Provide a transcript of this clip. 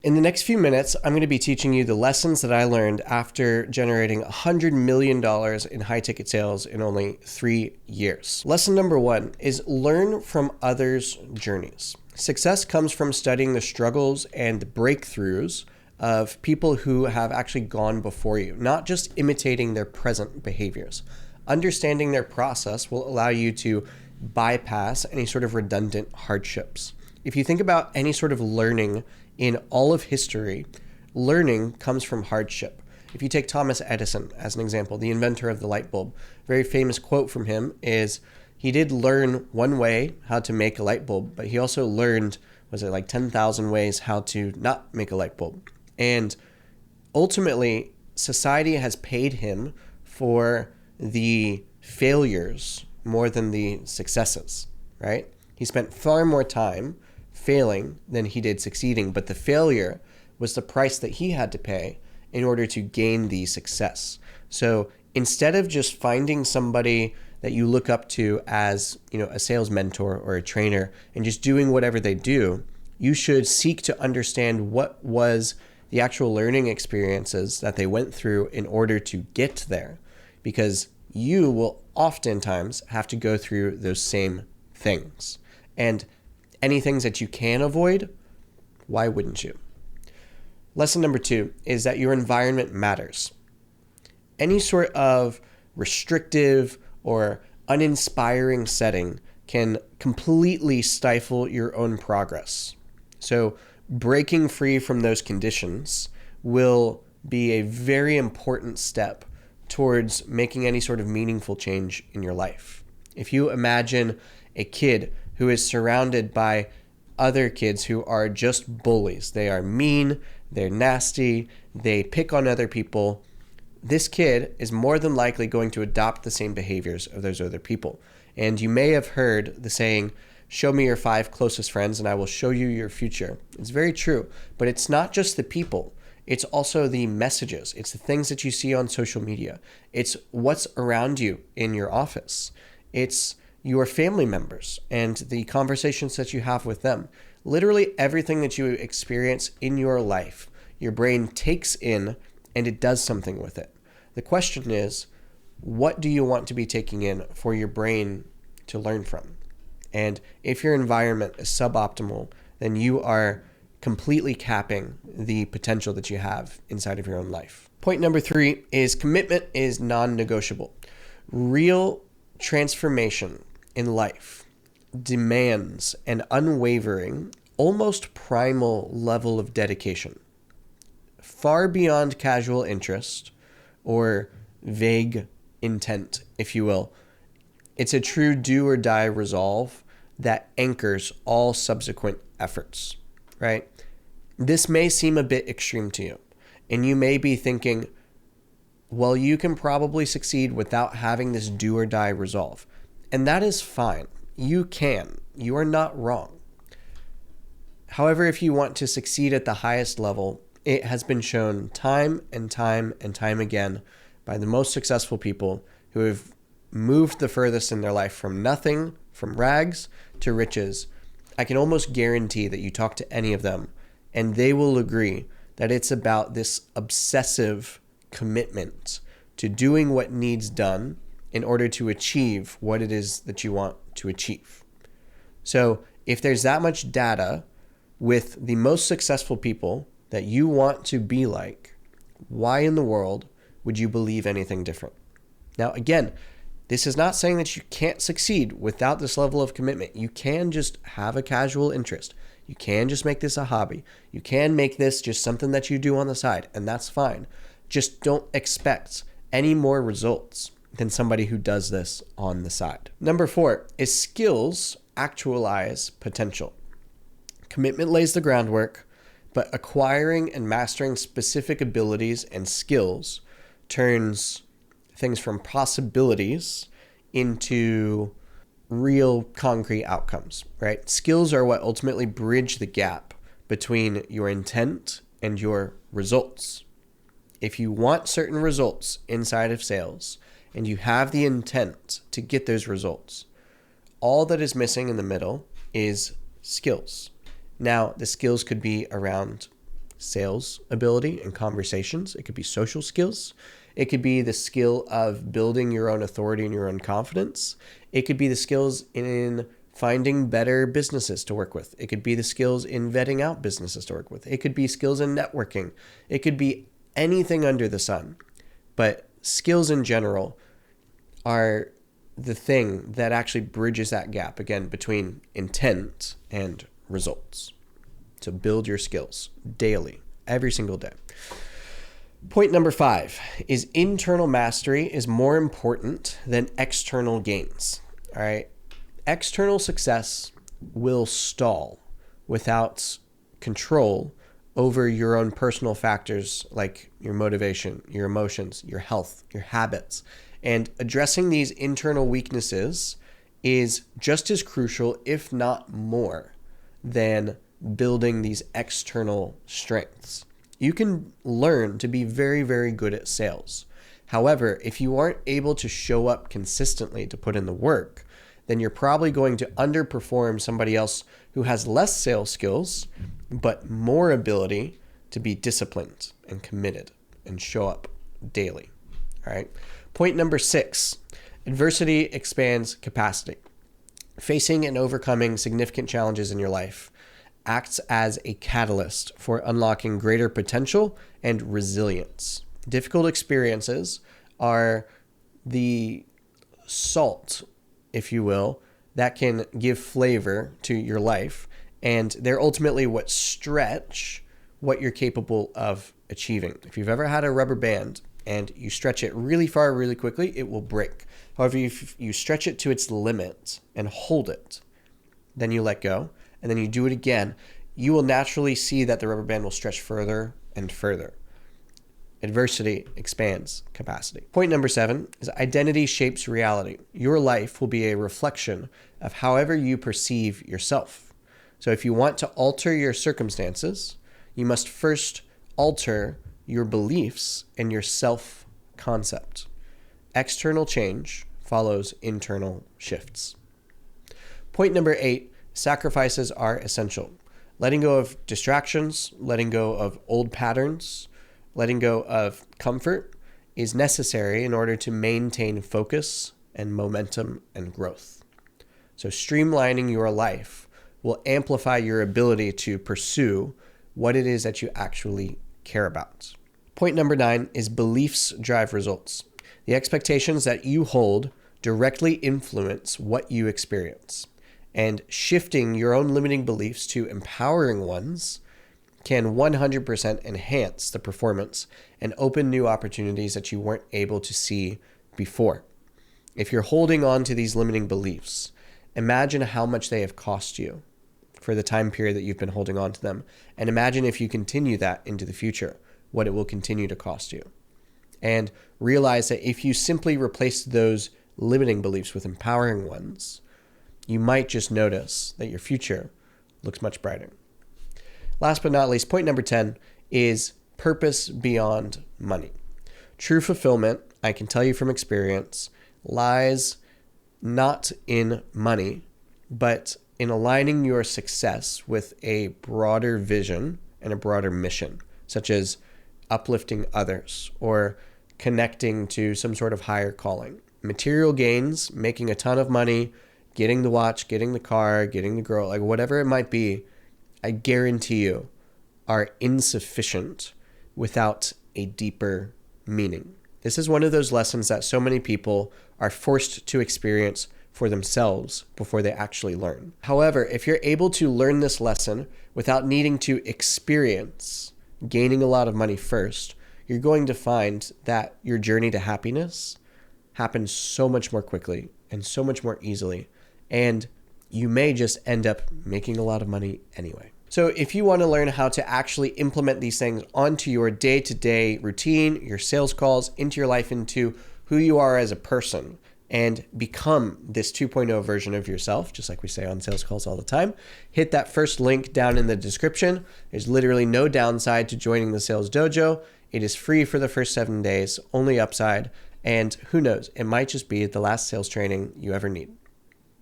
In the next few minutes, I'm going to be teaching you the lessons that I learned after generating $100 million in high-ticket sales in only 3 years. Lesson number 1 is learn from others' journeys. Success comes from studying the struggles and breakthroughs of people who have actually gone before you, not just imitating their present behaviors. Understanding their process will allow you to bypass any sort of redundant hardships. If you think about any sort of learning in all of history, learning comes from hardship. If you take Thomas Edison as an example, the inventor of the light bulb, a very famous quote from him is, he did learn one way how to make a light bulb, but he also learned, 10,000 ways how to not make a light bulb. And ultimately, society has paid him for the failures more than the successes, right? He spent far more time failing than he did succeeding, but the failure was the price that he had to pay in order to gain the success. So instead of just finding somebody that you look up to as, a sales mentor or a trainer and just doing whatever they do, you should seek to understand what was the actual learning experiences that they went through in order to get there, because you will oftentimes have to go through those same things. And any things that you can avoid, why wouldn't you? Lesson number 2 is that your environment matters. Any sort of restrictive or uninspiring setting can completely stifle your own progress. So breaking free from those conditions will be a very important step towards making any sort of meaningful change in your life. If you imagine a kid who is surrounded by other kids who are just bullies. They are mean, they're nasty, they pick on other people. This kid is more than likely going to adopt the same behaviors of those other people. And you may have heard the saying, show me your 5 closest friends and I will show you your future. It's very true, but it's not just the people. It's also the messages. It's the things that you see on social media. It's what's around you in your office. It's your family members and the conversations that you have with them. Literally everything that you experience in your life, your brain takes in and it does something with it. The question is, what do you want to be taking in for your brain to learn from? And if your environment is suboptimal, then you are completely capping the potential that you have inside of your own life. Point number 3 is commitment is non-negotiable. Real transformation in life demands an unwavering, almost primal level of dedication, far beyond casual interest or vague intent, if you will. It's a true do or die resolve that anchors all subsequent efforts, right? This may seem a bit extreme to you, and you may be thinking, well, you can probably succeed without having this do or die resolve. And that is fine. You can. You are not wrong. However, if you want to succeed at the highest level, it has been shown time and time and time again by the most successful people who have moved the furthest in their life from nothing, from rags to riches. I can almost guarantee that you talk to any of them and they will agree that it's about this obsessive commitment to doing what needs done in order to achieve what it is that you want to achieve. So if there's that much data with the most successful people that you want to be like, why in the world would you believe anything different? Now, again, this is not saying that you can't succeed without this level of commitment. You can just have a casual interest. You can just make this a hobby. You can make this just something that you do on the side, and that's fine. Just don't expect any more results than somebody who does this on the side. Number 4 is skills actualize potential. Commitment lays the groundwork, but acquiring and mastering specific abilities and skills turns things from possibilities into real concrete outcomes, right? Skills are what ultimately bridge the gap between your intent and your results. If you want certain results inside of sales and you have the intent to get those results, all that is missing in the middle is skills. Now, the skills could be around sales ability and conversations. It could be social skills. It could be the skill of building your own authority and your own confidence. It could be the skills in finding better businesses to work with. It could be the skills in vetting out businesses to work with. It could be skills in networking. It could be anything under the sun. But skills in general are the thing that actually bridges that gap, again, between intent and results. So build your skills daily, every single day. Point number 5 is internal mastery is more important than external gains. All right. External success will stall without control over your own personal factors like your motivation, your emotions, your health, your habits. And addressing these internal weaknesses is just as crucial, if not more, than building these external strengths. You can learn to be very, very good at sales. However, if you aren't able to show up consistently to put in the work, then you're probably going to underperform somebody else who has less sales skills, but more ability to be disciplined and committed and show up daily. All right. Point number 6, adversity expands capacity. Facing and overcoming significant challenges in your life acts as a catalyst for unlocking greater potential and resilience. Difficult experiences are the salt, if you will, that can give flavor to your life, and they're ultimately what stretch what you're capable of achieving. If you've ever had a rubber band and you stretch it really far, really quickly, it will break. However, if you stretch it to its limit and hold it, then you let go, and then you do it again, you will naturally see that the rubber band will stretch further and further. Adversity expands capacity. Point number 7 is identity shapes reality. Your life will be a reflection of however you perceive yourself. So if you want to alter your circumstances, you must first alter your beliefs and your self-concept. External change follows internal shifts. Point number 8, sacrifices are essential. Letting go of distractions, letting go of old patterns, letting go of comfort is necessary in order to maintain focus and momentum and growth. So streamlining your life will amplify your ability to pursue what it is that you actually care about. Point number 9 is beliefs drive results. The expectations that you hold directly influence what you experience. And shifting your own limiting beliefs to empowering ones can 100% enhance the performance and open new opportunities that you weren't able to see before. If you're holding on to these limiting beliefs, imagine how much they have cost you for the time period that you've been holding on to them. And imagine if you continue that into the future, what it will continue to cost you. And realize that if you simply replace those limiting beliefs with empowering ones, you might just notice that your future looks much brighter. Last but not least, point number 10 is purpose beyond money. True fulfillment, I can tell you from experience, lies not in money, but in aligning your success with a broader vision and a broader mission, such as uplifting others or connecting to some sort of higher calling. Material gains, making a ton of money, getting the watch, getting the car, getting the girl, like whatever it might be, I guarantee you are insufficient without a deeper meaning. This is one of those lessons that so many people are forced to experience for themselves before they actually learn. However, if you're able to learn this lesson without needing to experience gaining a lot of money first, you're going to find that your journey to happiness happens so much more quickly and so much more easily. And you may just end up making a lot of money anyway. So if you want to learn how to actually implement these things onto your day-to-day routine, your sales calls, into your life, into who you are as a person, and become this 2.0 version of yourself, just like we say on sales calls all the time, hit that first link down in the description. There's literally no downside to joining the Sales Dojo. It is free for the first 7 days, only upside, and who knows, it might just be the last sales training you ever need.